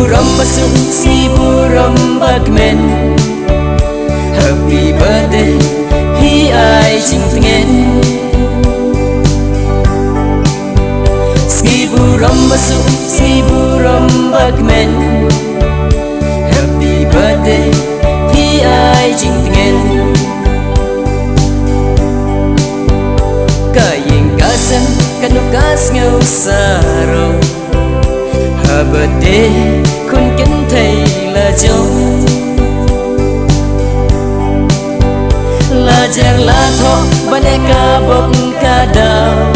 ram masuk seribu ram bagmen. Happy birthday hi ai jing tengen. Seribu ram masuk seribu ram bagmen. Happy birthday hi ai jing tengen. Kayeng kasan kanukas ngau saro. Birthday kun kính thầy là dấu là giang lá thọ ban e ca bốc ca đào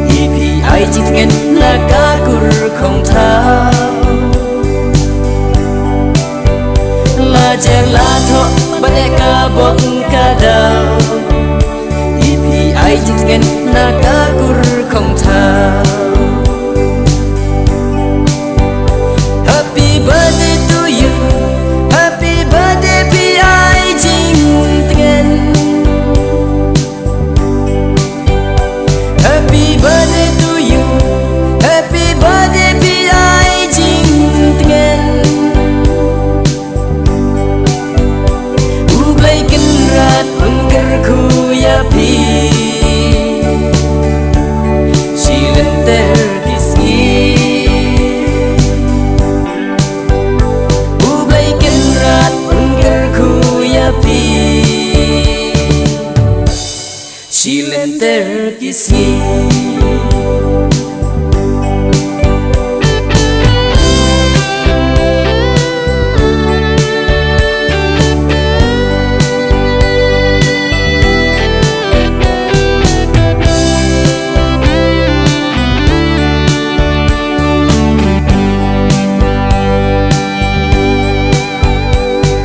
ipi ai chỉ nghe là ca cur không thao là giang lá thọ ban e ca bốc ca đào ipi ai chỉ nghe là ca cur không thao. Happy birthday to you, happy birthday P.I. Jing Tengen. Happy birthday to you, happy birthday P.I. Jing Tengen. Ublay kenrat ungker ku ya pi. Silenter Silenter kisih.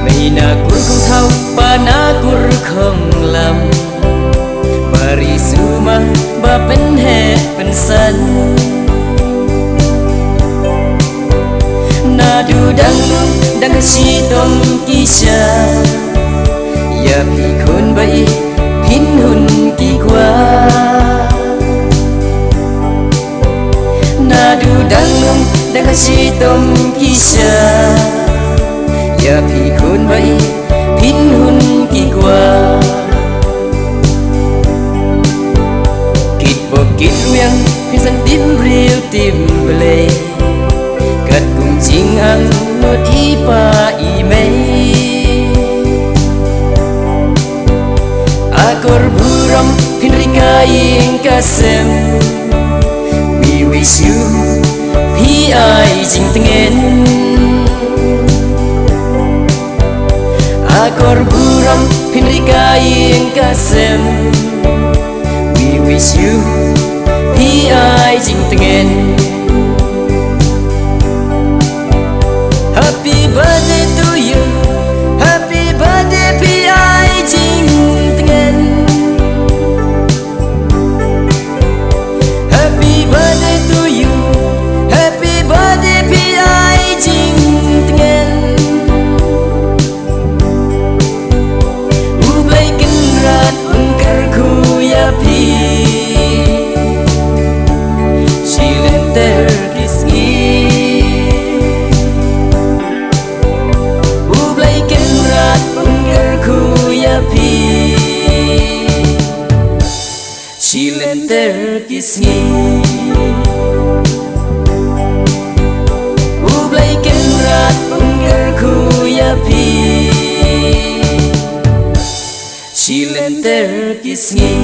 Mina kur không thao, bana kur không làm. Bari suma ba pen he pen san. Nadu dang si tom kisha. Ya pi khun bai pin hun ki kwa. Nadu dang si tom kisha. Ya pi khun bai pin hun ki kwa. Kit ruyang pisan tim riu tim belai. Kat kum jing ang not ipa imei. Akor buram pinrika ing kasem. We wish you P.I. Jing Tengen. Akor buram pinrika ing kasem. We wish you P.I. Jing Tengen. Happy birthday to you, happy birthday P.I. Jing Tengen. Happy birthday to you, happy birthday P.I. Jing Tengen. Ublay kenrat ungker ku ya pi. Silenter kisngi. Ublay kenrat ungker ku ya pi. Silenter kisngi.